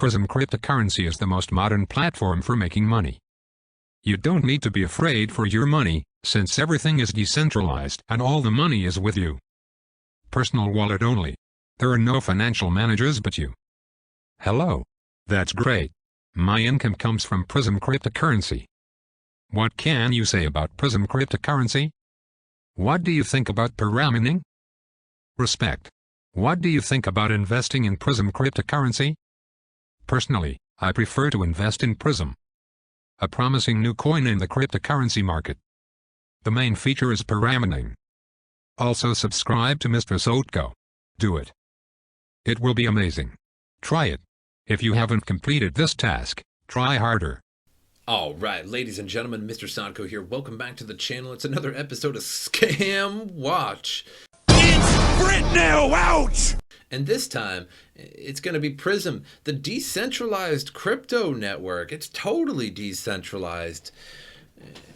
Prism cryptocurrency is the most modern platform for making money. You don't need to be afraid for your money, since everything is decentralized and all the money is with you. Personal wallet only. There are no financial managers but you. Hello. That's great. My income comes from Prism cryptocurrency. What can you say about Prism cryptocurrency? What do you think about pyramiding? Respect. What do you think about investing in Prism cryptocurrency? Personally, I prefer to invest in Prism, a promising new coin in the cryptocurrency market. The main feature is pyramiding. Also subscribe to MrSotko. Do it. It will be amazing. Try it. If you haven't completed this task, try harder. Alright, ladies and gentlemen, MrSotko here. Welcome back to the channel. It's another episode of Scam Watch. It's Brit now out! And this time, it's going to be Prism, the decentralized crypto network. It's totally decentralized.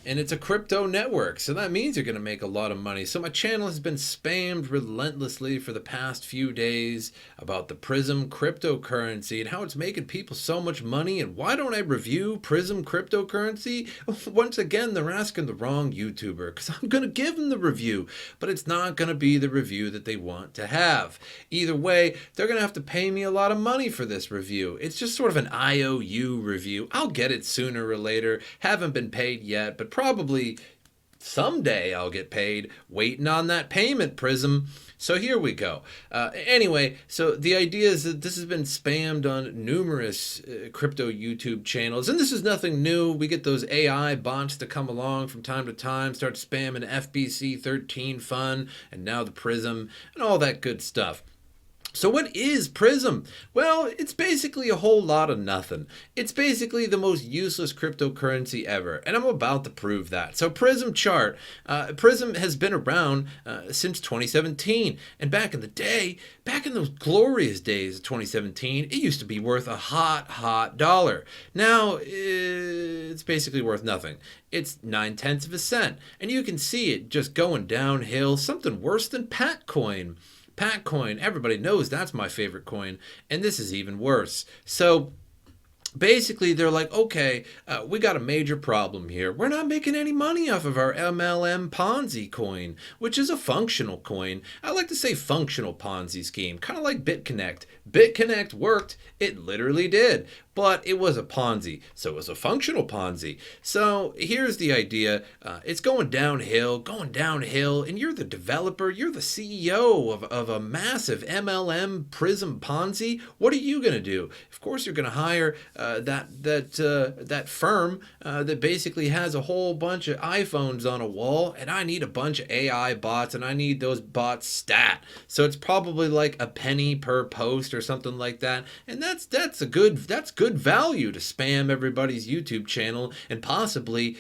And it's a crypto network, so that means you're going to make a lot of money. So my channel has been spammed relentlessly for the past few days about the Prism cryptocurrency and how it's making people so much money. And why don't I review Prism cryptocurrency? Once again, they're asking the wrong YouTuber, because I'm going to give them the review, but it's not going to be the review that they want to have. Either way, they're going to have to pay me a lot of money for this review. It's just sort of an IOU review. I'll get it sooner or later. Haven't been paid yet, but probably someday I'll get paid. Waiting on that payment, Prism. So here we go. Anyway, so the idea is that this has been spammed on numerous crypto YouTube channels, and this is nothing new. We get those AI bots to come along from time to time, start spamming FBC 13 fun, and now the Prism, and all that good stuff. So what is Prism? Well, it's basically a whole lot of nothing. It's basically the most useless cryptocurrency ever, and I'm about to prove that. So Prism chart. Prism has been around since 2017, and back in the day, back in those glorious days of 2017, it used to be worth a hot dollar. Now, it's basically worth nothing. It's 9/10 of a cent, and you can see it just going downhill, something worse than Patcoin. Patcoin, everybody knows that's my favorite coin, and this is even worse. So basically, they're like, okay, we got a major problem here. We're not making any money off of our MLM Ponzi coin, which is a functional coin. I like to say functional Ponzi scheme, kind of like BitConnect. BitConnect worked. It literally did. But it was a Ponzi, so it was a functional Ponzi. So here's the idea. It's going downhill, and you're the developer, you're the CEO of a massive MLM Prism Ponzi. What are you going to do? Of course, you're going to hire that firm that basically has a whole bunch of iPhones on a wall, and I need a bunch of AI bots, and I need those bots stat. So it's probably like a penny per post or something like that, and that's good value to spam everybody's YouTube channel and possibly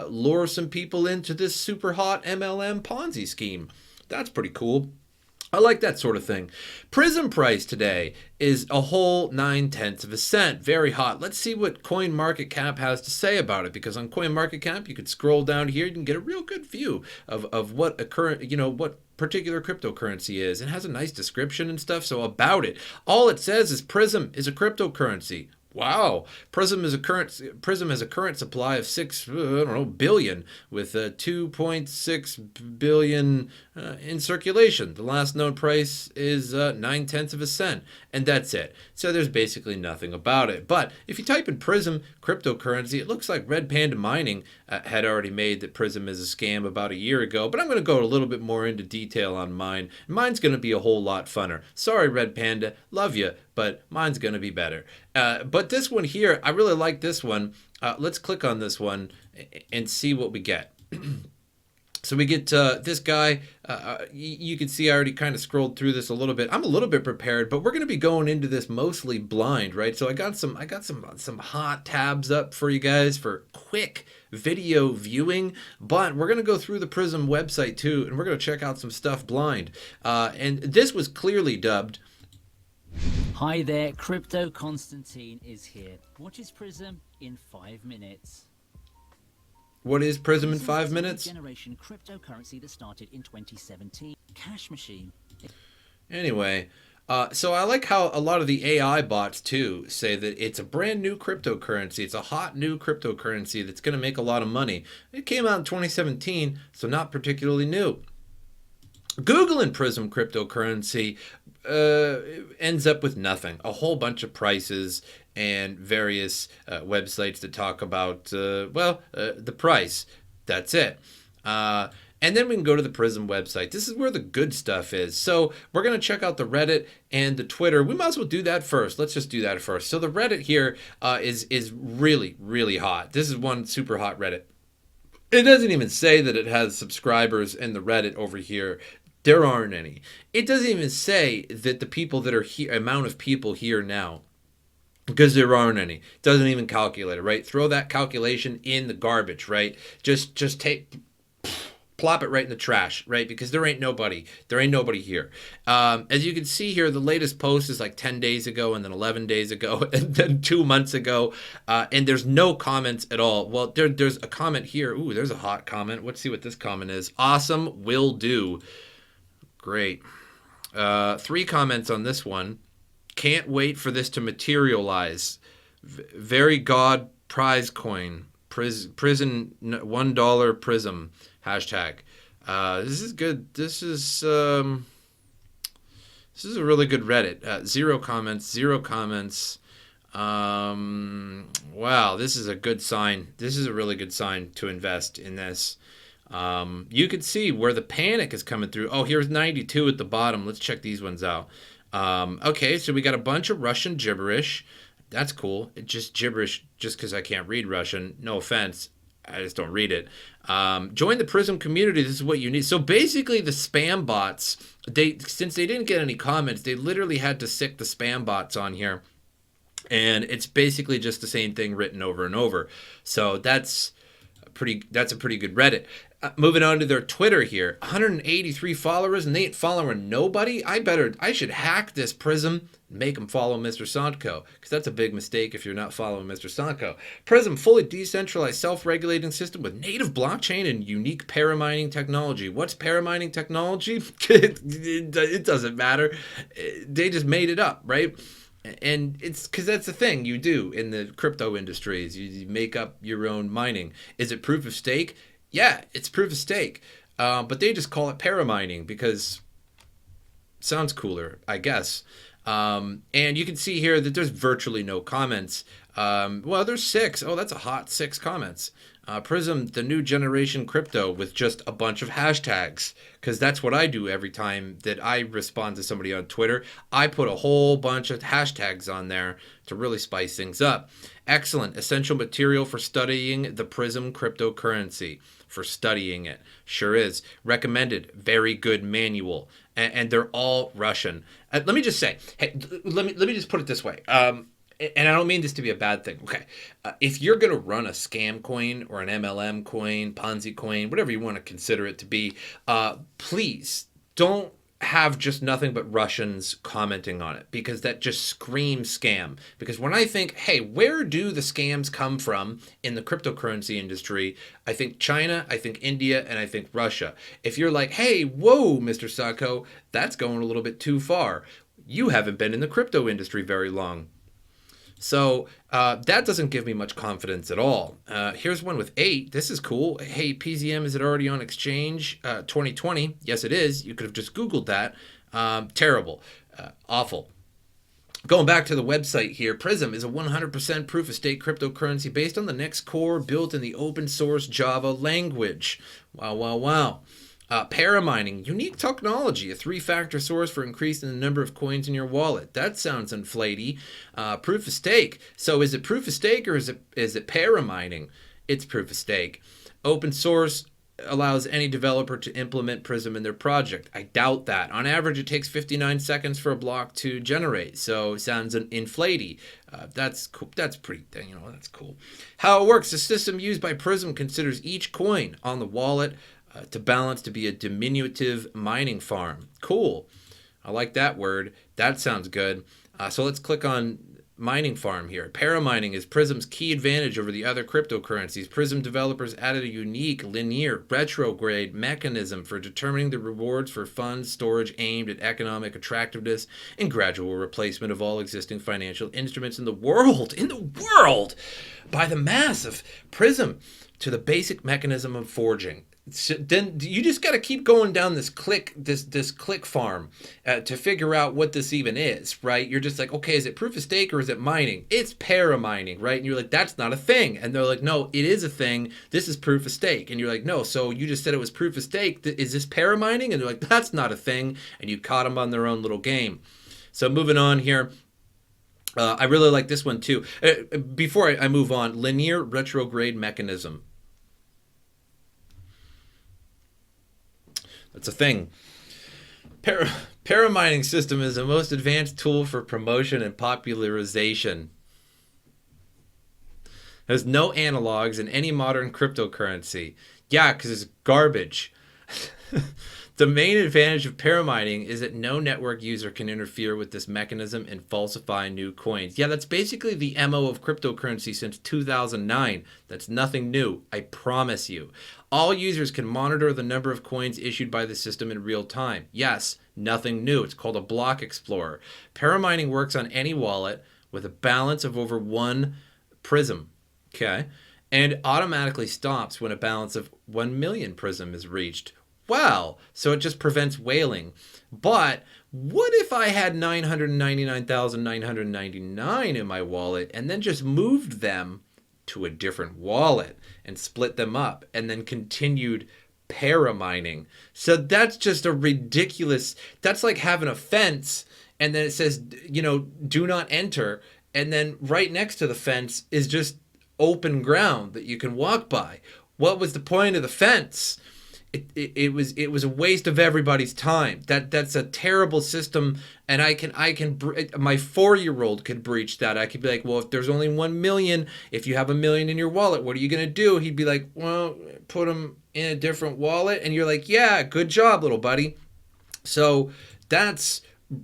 lure some people into this super hot MLM Ponzi scheme. That's pretty cool. I like that sort of thing. Prism price today is a whole 9/10 of a cent. Very hot. Let's see what CoinMarketCap has to say about it, because on CoinMarketCap you can scroll down here, you can get a real good view of what a current, what particular cryptocurrency is. It has a nice description and stuff. So about it, all it says is Prism is a cryptocurrency. Wow, Prism has a current supply of 6 billion, with 2.6 billion in circulation. The last known price is 9/10 of a cent, and that's it. So there's basically nothing about it. But if you type in Prism cryptocurrency, it looks like Red Panda Mining had already made that Prism is a scam about a year ago. But I'm going to go a little bit more into detail on mine. Mine's going to be a whole lot funner. Sorry, Red Panda, love you, but mine's going to be better. But this one here, I really like this one. Let's click on this one and see what we get. So we get this guy. You can see I already kind of scrolled through this a little bit. I'm a little bit prepared, but we're going to be going into this mostly blind, right? So I got some hot tabs up for you guys for quick video viewing, but we're going to go through the Prism website too, and we're going to check out some stuff blind. And this was clearly dubbed. Hi there, Crypto Constantine is here. What is Prism in 5 minutes? What is Prism in 5 minutes? Generation cryptocurrency that started in 2017. Cash machine. Anyway, So I like how a lot of the AI bots too say that it's a brand new cryptocurrency. It's a hot new cryptocurrency that's going to make a lot of money. It came out in 2017, so not particularly new. Google and Prism cryptocurrency ends up with nothing. A whole bunch of prices and various websites that talk about, the price. That's it. And then we can go to the Prism website. This is where the good stuff is. So we're going to check out the Reddit and the Twitter. We might as well do that first. Let's just do that first. So the Reddit here is really, really hot. This is one super hot Reddit. It doesn't even say that it has subscribers in the Reddit over here. There aren't any. It doesn't even say that the people that are here, amount of people here now, because there aren't any. It doesn't even calculate it, right? Throw that calculation in the garbage, right? Just plop it right in the trash, right? Because there ain't nobody. There ain't nobody here. As you can see here, the latest post is like 10 days ago, and then 11 days ago, and then 2 months ago. And there's no comments at all. Well, there's a comment here. Ooh, there's a hot comment. Let's see what this comment is. Awesome, will do. Great. 3 comments on this one. Can't wait for this to materialize. Very God prize coin. Prism $1 Prism. Hashtag. This is good. This is a really good Reddit. 0 comments. 0 comments. Wow, this is a good sign. This is a really good sign to invest in this. You can see where the panic is coming through. Oh, here's 92 at the bottom. Let's check these ones out. Okay, so we got a bunch of Russian gibberish. That's cool. It's just gibberish just because I can't read Russian. No offense. I just don't read it. Join the Prism community. This is what you need. So basically the spam bots, since they didn't get any comments, they literally had to sick the spam bots on here. And it's basically just the same thing written over and over. So that's a pretty good Reddit. Moving on to their Twitter here, 183 followers, and they ain't following nobody. I should hack this Prism and make them follow MrSotko, because that's a big mistake if you're not following MrSotko. Prism, fully decentralized, self-regulating system with native blockchain and unique paramining technology. What's paramining technology? It doesn't matter. They just made it up, right? And it's because that's the thing you do in the crypto industries. You make up your own mining. Is it proof of stake? Yeah, it's proof of stake, but they just call it paramining because it sounds cooler, I guess. And you can see here that there's virtually no comments. Well, there's 6. Oh, that's a hot 6 comments. Prism, the new generation crypto, with just a bunch of hashtags, because that's what I do every time that I respond to somebody on Twitter. I put a whole bunch of hashtags on there to really spice things up. Excellent. Essential material for studying the Prism cryptocurrency. For studying it. Sure is. Recommended. Very good manual. And they're all Russian. Let me just say, hey, let me just put it this way. And I don't mean this to be a bad thing. Okay. If you're going to run a scam coin or an MLM coin, Ponzi coin, whatever you want to consider it to be, please don't have just nothing but Russians commenting on it, because that just screams scam. Because when I think, hey, where do the scams come from in the cryptocurrency industry? I think China, I think India, and I think Russia. If you're like, hey, whoa, MrSotko, that's going a little bit too far. You haven't been in the crypto industry very long. So that doesn't give me much confidence at all. Here's one with 8. This is cool. Hey, PZM, is it already on exchange? 2020. Yes, it is. You could have just Googled that. Terrible. Awful. Going back to the website here, Prism is a 100% proof of stake cryptocurrency based on the next core built in the open source Java language. Wow, wow, wow. Paramining, unique technology, a 3-factor source for increasing the number of coins in your wallet. That sounds inflatey. Proof of stake. So is it proof of stake or is it paramining? It's proof of stake. Open source allows any developer to implement Prism in their project. I doubt that. On average, it takes 59 seconds for a block to generate. So it sounds inflatey. That's cool. That's pretty, that's cool. How it works. The system used by Prism considers each coin on the wallet to balance to be a diminutive mining farm. Cool. I like that word. That sounds good. So let's click on mining farm here. Paramining is Prism's key advantage over the other cryptocurrencies. Prism developers added a unique, linear, retrograde mechanism for determining the rewards for funds storage aimed at economic attractiveness and gradual replacement of all existing financial instruments in the world, by the mass of Prism to the basic mechanism of forging. So then you just got to keep going down this click farm to figure out what this even is, right? You're just like, okay, is it proof of stake or is it mining? It's paramining, right? And you're like, that's not a thing. And they're like, no, it is a thing. This is proof of stake. And you're like, no, so you just said it was proof of stake. Is this paramining? And they're like, that's not a thing. And you caught them on their own little game. So moving on here. I really like this one too. Before I move on, linear retrograde mechanism. That's a thing. Paramining system is the most advanced tool for promotion and popularization. There's no analogs in any modern cryptocurrency. Yeah, because it's garbage. The main advantage of paramining is that no network user can interfere with this mechanism and falsify new coins. Yeah, that's basically the MO of cryptocurrency since 2009. That's nothing new, I promise you. All users can monitor the number of coins issued by the system in real time. Yes, nothing new. It's called a block explorer. Paramining works on any wallet with a balance of over 1 Prism. Okay, and automatically stops when a balance of 1 million Prism is reached. Wow, so it just prevents whaling. But what if I had 999,999 in my wallet and then just moved them to a different wallet and split them up and then continued paramining? So that's just a ridiculous, that's like having a fence and then it says, you know, do not enter. And then right next to the fence is just open ground that you can walk by. What was the point of the fence? It was a waste of everybody's time. That's a terrible system, and I can my 4-year-old could breach that. I could be like, well, if there's only 1 million, if you have 1 million in your wallet, what are you gonna do? He'd be like, well, put them in a different wallet, and you're like, yeah, good job, little buddy. So that's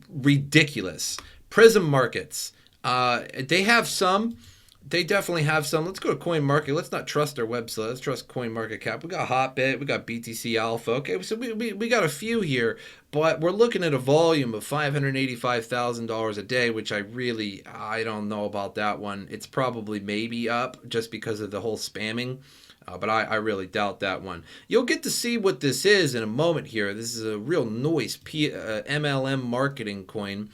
ridiculous. Prism markets, they have some. They definitely have some. Let's go to CoinMarket. Let's not trust their website. Let's trust CoinMarketCap. We got Hotbit. We got BTC Alpha. Okay, so we got a few here, but we're looking at a volume of $585,000 a day, which I don't know about that one. It's probably maybe up just because of the whole spamming, but I really doubt that one. You'll get to see what this is in a moment here. This is a real nice MLM marketing coin.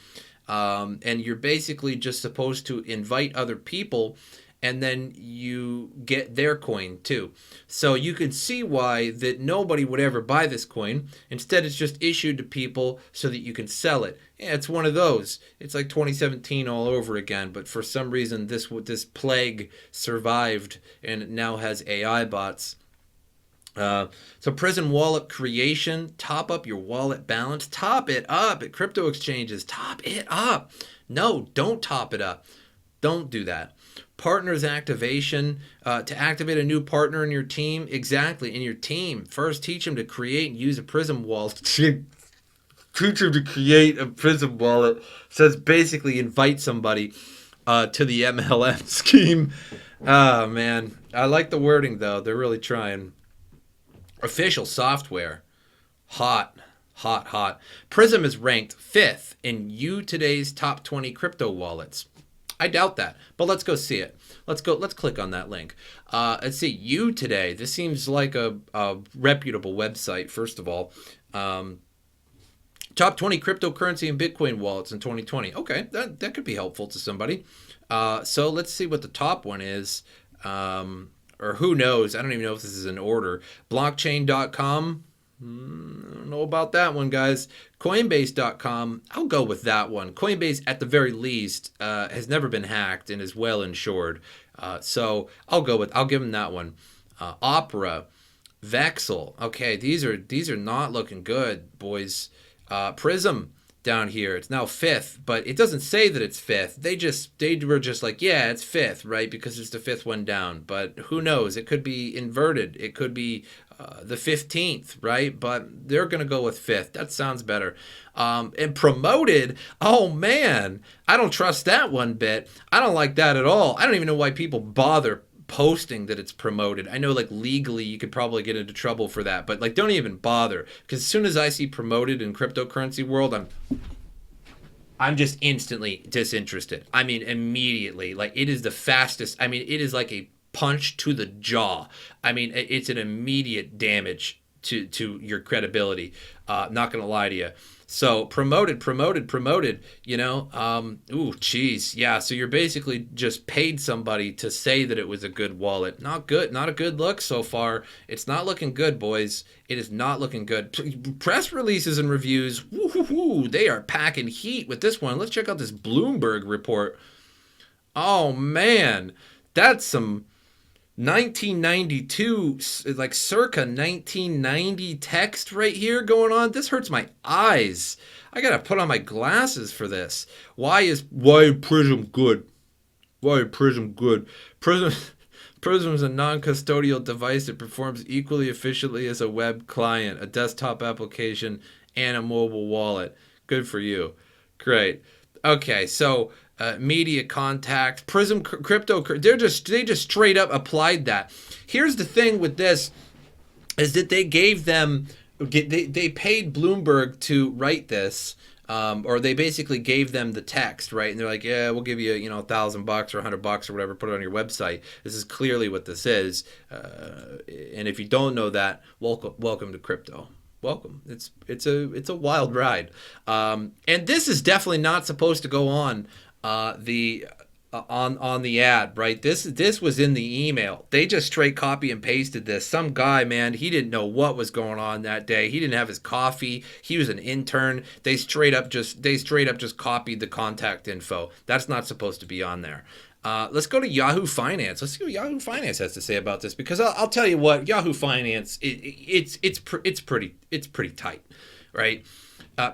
And you're basically just supposed to invite other people and then you get their coin too. So you could see why that nobody would ever buy this coin. Instead, it's just issued to people so that you can sell it. Yeah, it's one of those. It's like 2017 all over again, but for some reason this plague survived and now has AI bots. So Prism wallet creation, top up your wallet balance, top it up at crypto exchanges, top it up. No, don't top it up. Don't do that. Partners activation, to activate a new partner in your team. Exactly, in your team. First, teach them to create and use a Prism wallet. Teach them to create a Prism wallet. So it's basically invite somebody to the MLM scheme. Oh, man. I like the wording, though. They're really trying. Official software. Hot. Prism is ranked 5th in today's top 20 crypto wallets. I doubt that, but let's go see it. Let's click on that link. Let's see, today. This seems like a reputable website, first of all. Top 20 cryptocurrency and Bitcoin wallets in 2020. Okay, that could be helpful to somebody. So let's see what the top one is. Or who knows? I don't even know if this is in order. Blockchain.com. I don't know about that one, guys. Coinbase.com. I'll go with that one. Coinbase, at the very least, has never been hacked and is well insured. So I'll give them that one. Opera, Vexel. Okay, these are not looking good, boys. Prism. down here. It's now 5th, but it doesn't say that it's 5th. They were just like, yeah, it's 5th, right? Because it's the 5th one down. But who knows? It could be inverted. It could be the 15th, right? But they're going to go with 5th. That sounds better. And promoted, oh man, I don't trust that one bit. I don't like that at all. I don't even know why people bother posting that it's promoted. I know, like, legally you could probably get into trouble for that, but like, don't even bother, because as soon as I see promoted in cryptocurrency world, I'm just instantly disinterested. I mean, immediately. Like, it is the fastest. I mean, it is like a punch to the jaw. I mean, it's an immediate damage to your credibility. Not gonna lie to you. So promoted, you know, ooh, geez. Yeah, so you're basically just paid somebody to say that it was a good wallet. Not good, not a good look so far. It's not looking good, boys. It is not looking good. Press releases and reviews, woo-hoo-hoo, they are packing heat with this one. Let's check out this Bloomberg report. Oh, man, that's some 1992, like circa 1990 text right here going on. This hurts my eyes. I gotta put on my glasses for this. Why Prism good? Why Prism good? Prism is a non-custodial device that performs equally efficiently as a web client, a desktop application, and a mobile wallet. Good for you. Great. Okay, so media contact, Prism crypto, they just straight up applied that. Here's the thing with this, is that they gave them, they paid Bloomberg to write this, or they basically gave them the text, right? And they're like, yeah, we'll give you, you know, $1,000 or $100 or whatever, put it on your website. This is clearly what this is. And if you don't know that, welcome to crypto. Welcome. It's a wild ride. And this is definitely not supposed to go on the ad, right? This was in the email. They just straight copy and pasted this. Some guy, man, he didn't know what was going on that day. He didn't have his coffee. He was an intern. They straight up just copied the contact info. That's not supposed to be on there. Let's go to Yahoo Finance. Let's see what Yahoo Finance has to say about this, because I'll tell you what, Yahoo Finance, it's pretty tight, right?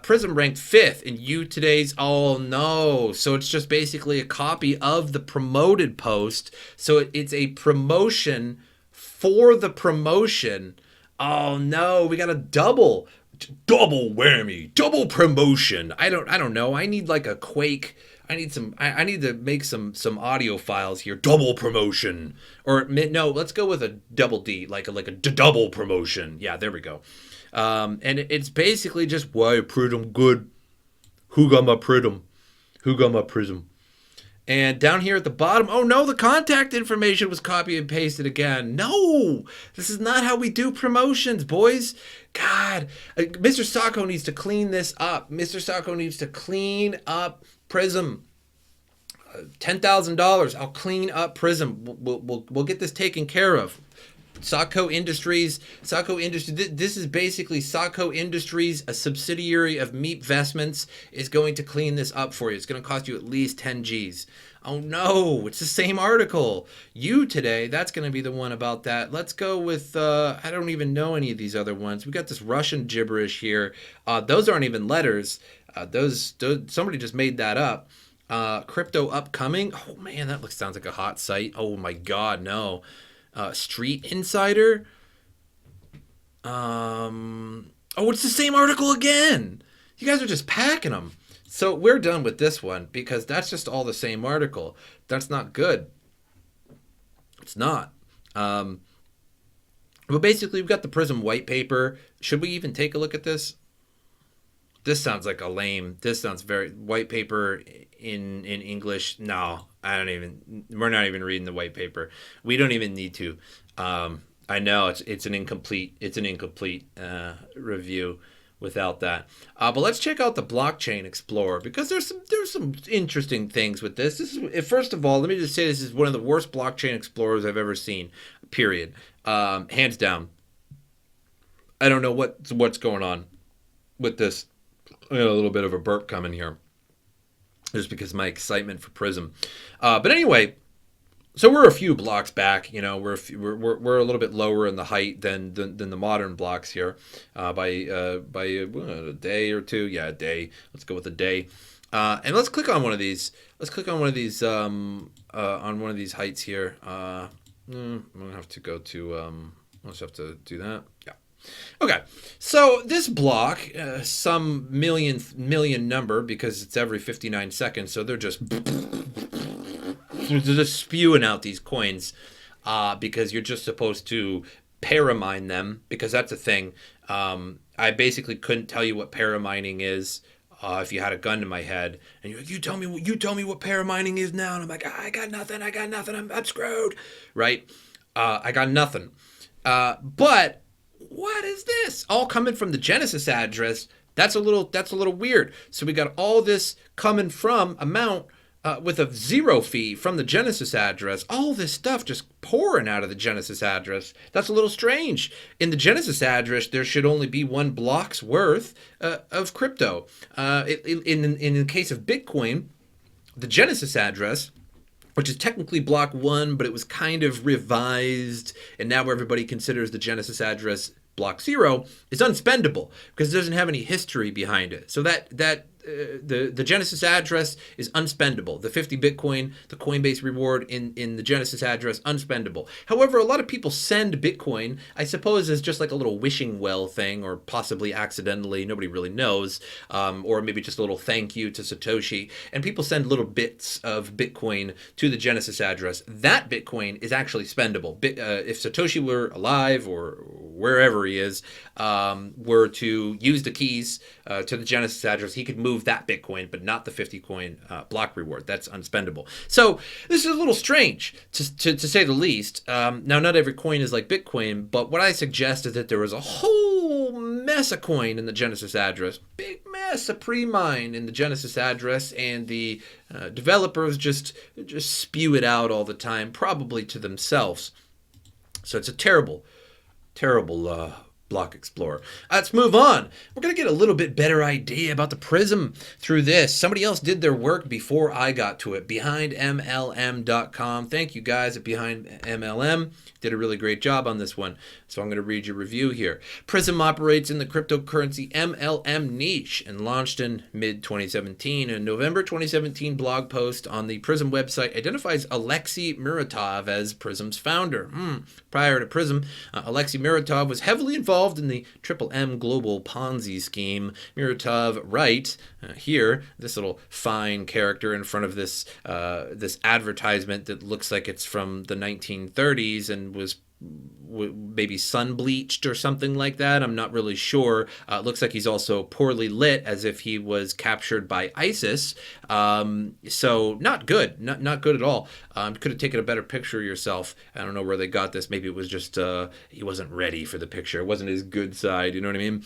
Prism ranked 5th in today's. Oh no! So it's just basically a copy of the promoted post. So it's a promotion for the promotion. Oh no! We got a double whammy, double promotion. I don't know. I need like a Quake. I need to make some audio files here. Double promotion, or no, let's go with a double D, like a double promotion. Yeah, there we go. And it's basically just, why Prism good? Who got my Prism? Who got my Prism? And down here at the bottom, oh no, the contact information was copied and pasted again. No, this is not how we do promotions, boys. God, MrSotko needs to clean this up. MrSotko needs to clean up Prism. $10,000. I'll clean up Prism. We'll get this taken care of. Sotko Industries. This is basically Sotko Industries, a subsidiary of Meep Investments, is going to clean this up for you. It's going to cost you at least 10 G's. Oh no, it's the same article. Today, that's going to be the one about that. Let's go with, I don't even know any of these other ones. We got this Russian gibberish here. Those aren't even letters. Those somebody just made that up. Crypto upcoming. Oh man, that sounds like a hot site. Oh my God, no. Street Insider. Oh, it's the same article again. You guys are just packing them. So we're done with this one, because that's just all the same article. That's not good. It's not. But basically, we've got the Prism white paper. Should we even take a look at this? This sounds like a lame. This sounds very white paper in English. No, we're not even reading the white paper. We don't even need to. I know it's an incomplete review without that. But let's check out the Blockchain Explorer, because there's some interesting things with this. This is, first of all, let me just say, this is one of the worst Blockchain Explorers I've ever seen. Period. Hands down. I don't know what's going on with this. I got a little bit of a burp coming here, just because of my excitement for Prism. But anyway, So we're a few blocks back, you know. We're a little bit lower in the height than the modern blocks here, by a day or two. Yeah, a day. Let's go with a day, and let's click on one of these. Let's click on one of these on one of these heights here. I'm gonna have to go to. I'll just have to do that. Yeah. Okay, so this block, some million number, because it's every 59 seconds, so they're just spewing out these coins, because you're just supposed to paramine them, because that's a thing. I basically couldn't tell you what paramining is. If you had a gun to my head and you're like, you tell me what paramining is now, and I'm like, I got nothing, I'm screwed, right? I got nothing. But what is this? All coming from the Genesis address. That's a little weird. So we got all this coming from amount with a zero fee from the Genesis address. All this stuff just pouring out of the Genesis address. That's a little strange. In the Genesis address, there should only be 1 block's worth of crypto. In the case of Bitcoin, the Genesis address, which is technically block 1, but it was kind of revised, and now everybody considers the Genesis address block 0, is unspendable because it doesn't have any history behind it. So the Genesis address is unspendable. The 50 Bitcoin, the Coinbase reward in the Genesis address, unspendable. However, a lot of people send Bitcoin, I suppose, as just like a little wishing well thing, or possibly accidentally, nobody really knows, or maybe just a little thank you to Satoshi. And people send little bits of Bitcoin to the Genesis address. That Bitcoin is actually spendable. If Satoshi were alive, or wherever he is, were to use the keys to the Genesis address, he could move that Bitcoin, but not the 50 coin block reward. That's unspendable. So this is a little strange, to say the least. Now, not every coin is like Bitcoin, but what I suggest is that there was a whole mess of coin in the Genesis address. Big mess of pre-mine in the Genesis address, and the developers just spew it out all the time, probably to themselves. So it's a terrible block explorer. Let's move on. We're going to get a little bit better idea about the Prism through this. Somebody else did their work before I got to it. BehindMLM.com. Thank you guys at BehindMLM. Did a really great job on this one. So I'm going to read your review here. Prism operates in the cryptocurrency MLM niche and launched in mid-2017. A November 2017 blog post on the Prism website identifies Alexei Muratov as Prism's founder. Prior to Prism, Alexei Muratov was heavily involved in the Triple M global Ponzi scheme. Muratov writes here, this little fine character in front of this this advertisement that looks like it's from the 1930s and was maybe sun bleached or something like that. I'm not really sure. It looks like he's also poorly lit, as if he was captured by ISIS. So not good, not good at all. Could have taken a better picture of yourself. I don't know where they got this. Maybe it was just he wasn't ready for the picture. It wasn't his good side. You know what I mean?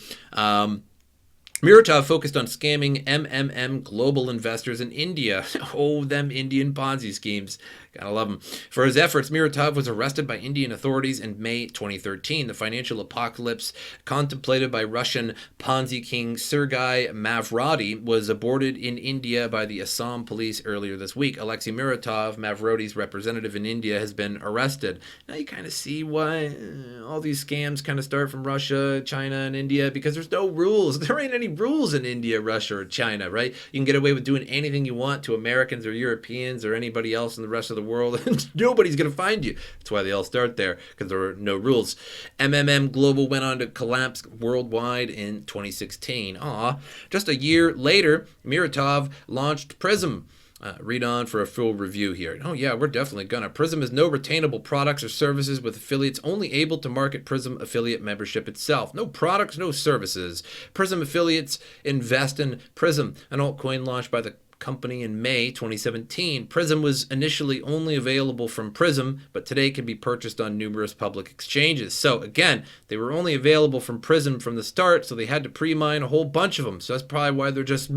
Muratov focused on scamming MMM global investors in India. Oh, them Indian Ponzi schemes. Gotta love them. For his efforts, Muratov was arrested by Indian authorities in May 2013. The financial apocalypse contemplated by Russian Ponzi king Sergei Mavrodi was aborted in India by the Assam police earlier this week. Alexei Muratov, Mavrodi's representative in India, has been arrested. Now you kind of see why all these scams kind of start from Russia, China, and India, because there's no rules. There ain't any rules in India, Russia, or China, right? You can get away with doing anything you want to Americans or Europeans or anybody else in the rest of the world, and nobody's going to find you. That's why they all start there, because there are no rules. MMM Global went on to collapse worldwide in 2016. Just a year later, Muratov launched Prism. Read on for a full review here. Oh yeah, we're definitely gonna. Prism has no retainable products or services, with affiliates only able to market Prism affiliate membership itself. No products, no services. Prism affiliates invest in Prism, an altcoin launched by the company in May 2017. Prism was initially only available from Prism, but today can be purchased on numerous public exchanges. So again, they were only available from Prism from the start, so they had to pre-mine a whole bunch of them. So that's probably why they're just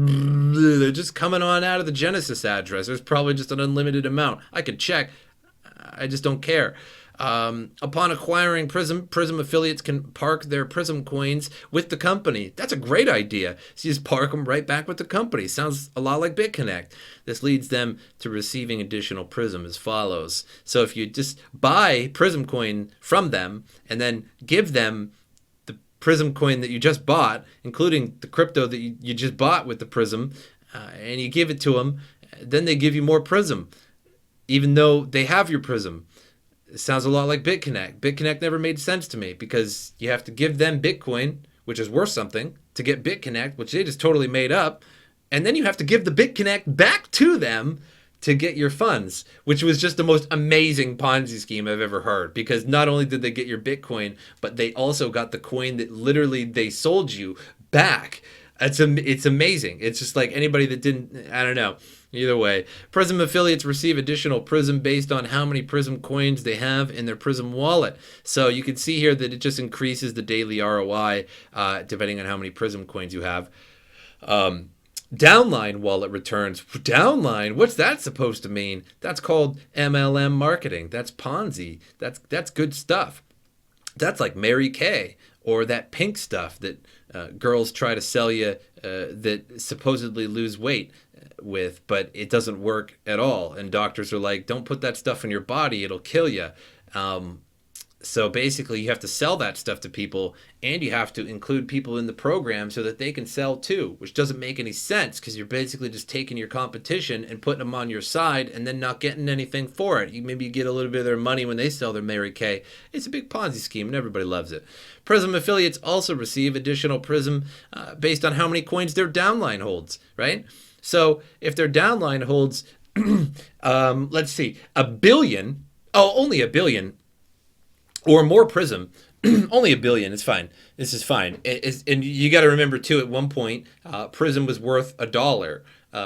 coming on out of the Genesis address. There's probably just an unlimited amount. I could check. I just don't care. Upon acquiring Prism affiliates can park their Prism coins with the company. That's a great idea. So you just park them right back with the company. Sounds a lot like BitConnect. This leads them to receiving additional Prism as follows. So if you just buy Prism coin from them and then give them the Prism coin that you just bought, including the crypto that you just bought with the Prism, and you give it to them, then they give you more Prism, even though they have your Prism. It sounds a lot like BitConnect. BitConnect never made sense to me because you have to give them Bitcoin, which is worth something, to get BitConnect, which they just totally made up. And then you have to give the BitConnect back to them to get your funds, which was just the most amazing Ponzi scheme I've ever heard. Because not only did they get your Bitcoin, but they also got the coin that literally they sold you back. It's amazing. It's just like anybody that didn't, I don't know. Either way, Prism affiliates receive additional Prism based on how many Prism coins they have in their Prism wallet. So you can see here that it just increases the daily ROI depending on how many Prism coins you have. Downline Wallet returns. Downline? What's that supposed to mean? That's called MLM marketing. That's Ponzi. That's good stuff. That's like Mary Kay or that pink stuff that girls try to sell you that supposedly lose weight with, but it doesn't work at all. And doctors are like, don't put that stuff in your body, it'll kill you. So basically you have to sell that stuff to people, and you have to include people in the program so that they can sell too, which doesn't make any sense because you're basically just taking your competition and putting them on your side and then not getting anything for it. You maybe get a little bit of their money when they sell their Mary Kay. It's a big Ponzi scheme and everybody loves it. Prism affiliates also receive additional Prism based on how many coins their downline holds, right? So if their downline holds, let's see, only a billion or more Prism, only a billion, it's fine. This is fine. And you got to remember too, at one point, Prism was worth $1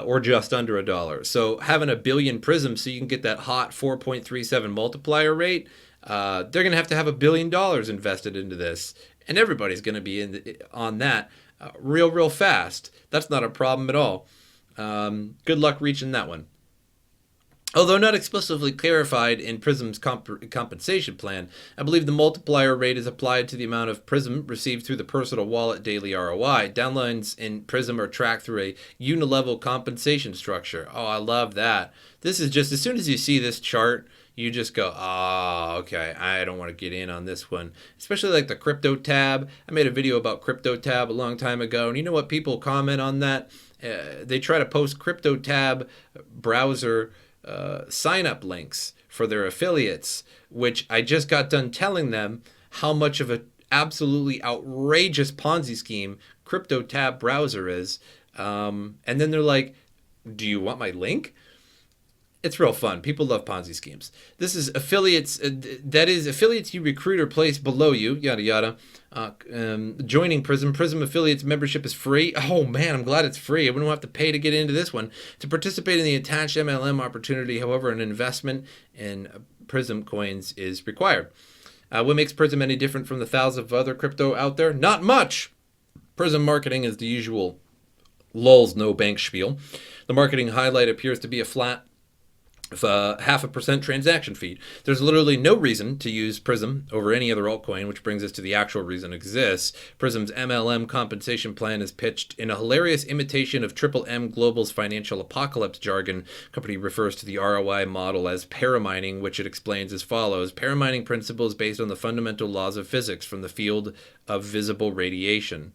or just under $1. So having a billion Prism so you can get that hot 4.37 multiplier rate, they're going to have $1 billion invested into this. And everybody's going to be on that real fast. That's not a problem at all. Good luck reaching that one. Although not explicitly clarified in Prism's compensation plan, I believe the multiplier rate is applied to the amount of Prism received through the personal wallet daily ROI. Downlines in Prism are tracked through a unilevel compensation structure. Oh, I love that. This is just, as soon as you see this chart, you just go, oh, okay, I don't want to get in on this one. Especially like the crypto tab. I made a video about crypto tab a long time ago, and you know what people comment on that? They try to post crypto tab browser sign-up links for their affiliates, which I just got done telling them how much of an absolutely outrageous Ponzi scheme crypto tab browser is. And then they're like, do you want my link? It's real fun. People love Ponzi schemes. This is affiliates. That is affiliates you recruit or place below you. Yada yada. Joining Prism. Prism affiliates membership is free. Oh man, I'm glad it's free. I wouldn't have to pay to get into this one. To participate in the attached MLM opportunity, however, an investment in Prism coins is required. What makes Prism any different from the thousands of other crypto out there? Not much. Prism marketing is the usual lulz no bank spiel. The marketing highlight appears to be a flat 0.5% transaction fee. There's literally no reason to use Prism over any other altcoin, which brings us to the actual reason it exists. Prism's MLM compensation plan is pitched in a hilarious imitation of Triple M Global's financial apocalypse jargon. The company refers to the ROI model as paramining, which it explains as follows. Paramining principle is based on the fundamental laws of physics from the field of visible radiation.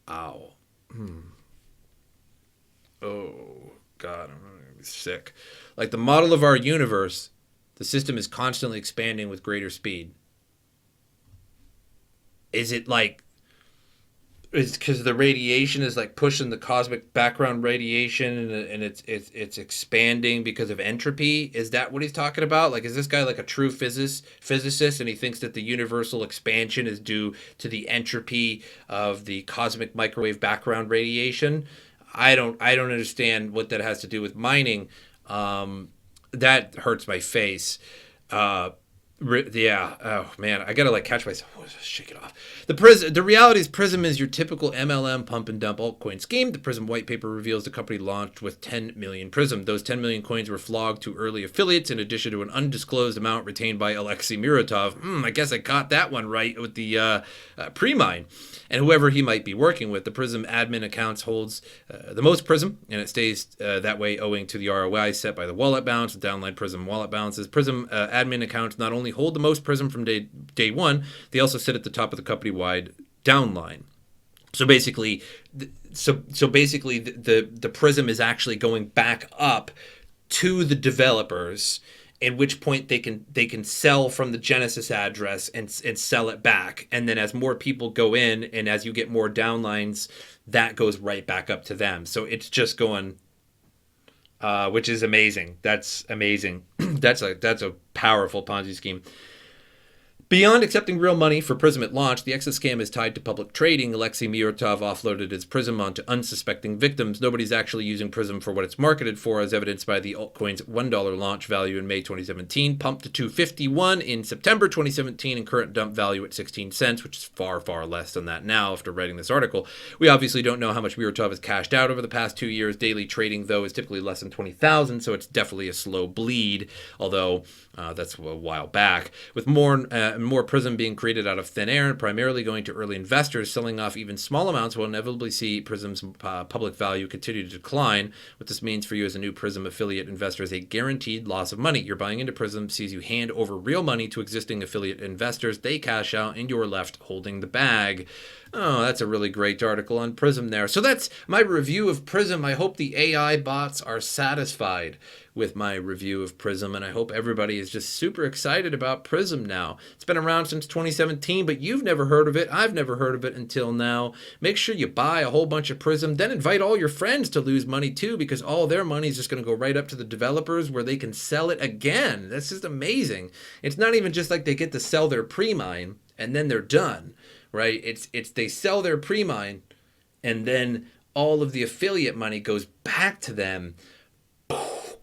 Ow. Oh. God, I'm gonna be sick. Like the model of our universe, the system is constantly expanding with greater speed. Is it like, it's because the radiation is like pushing the cosmic background radiation and it's expanding because of entropy? Is that what he's talking about? Like, is this guy like a true physicist and he thinks that the universal expansion is due to the entropy of the cosmic microwave background radiation? I don't understand what that has to do with mining. That hurts my face. Yeah. Oh man, I gotta like catch myself. Oh, just shake it off. The reality is Prism is your typical MLM pump and dump altcoin scheme. The Prism white paper reveals the company launched with 10 million Prism. Those 10 million coins were flogged to early affiliates in addition to an undisclosed amount retained by Alexei Muratov. I guess I got that one right with the pre-mine. And whoever he might be working with, the Prism admin accounts holds the most Prism, and it stays that way owing to the ROI set by the wallet balance, the downline Prism wallet balances. Prism admin accounts not only hold the most Prism from day one, they also sit at the top of the company-wide downline. So basically, the Prism is actually going back up to the developers, at which point they can sell from the Genesis address and sell it back. And then as more people go in and as you get more downlines, that goes right back up to them. So it's just going, which is amazing. That's amazing. That's a powerful Ponzi scheme. Beyond accepting real money for Prism at launch, the exit scam is tied to public trading. Alexei Muratov offloaded his Prism onto unsuspecting victims. Nobody's actually using Prism for what it's marketed for, as evidenced by the altcoin's $1 launch value in May 2017, pumped to $2.51 in September 2017, and current dump value at 16 cents, which is far, far less than that now after writing this article. We obviously don't know how much Muratov has cashed out over the past 2 years. Daily trading, though, is typically less than 20,000, so it's definitely a slow bleed, although that's a while back. With more Prism being created out of thin air and primarily going to early investors, selling off even small amounts will inevitably see Prism's public value continue to decline. What this means for you as a new Prism affiliate investor is a guaranteed loss of money. You're buying into Prism, sees you hand over real money to existing affiliate investors. They cash out, and you're left holding the bag. Oh, that's a really great article on Prism there. So that's my review of Prism. I hope the AI bots are satisfied with my review of Prism, and I hope everybody is just super excited about Prism now. It's been around since 2017, but you've never heard of it. I've never heard of it until now. Make sure you buy a whole bunch of Prism, then invite all your friends to lose money too, because all their money is just going to go right up to the developers where they can sell it again. That's just amazing. It's not even just like they get to sell their pre-mine and then they're done, right? It's they sell their pre-mine and then all of the affiliate money goes back to them.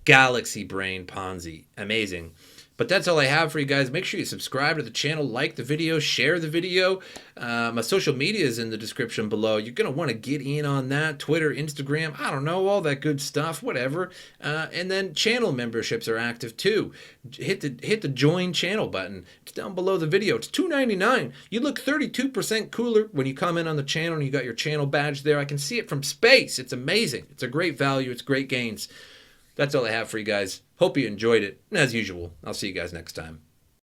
Galaxy brain Ponzi. Amazing. But that's all I have for you guys. Make sure you subscribe to the channel, like the video, share the video. My social media is in the description below. You're going to want to get in on that. Twitter, Instagram, I don't know, all that good stuff, whatever. And then channel memberships are active too. Hit the join channel button. It's down below the video. It's $2.99. You look 32% cooler when you come in on the channel and you got your channel badge there. I can see it from space. It's amazing. It's a great value. It's great gains. That's all I have for you guys. Hope you enjoyed it. And as usual, I'll see you guys next time.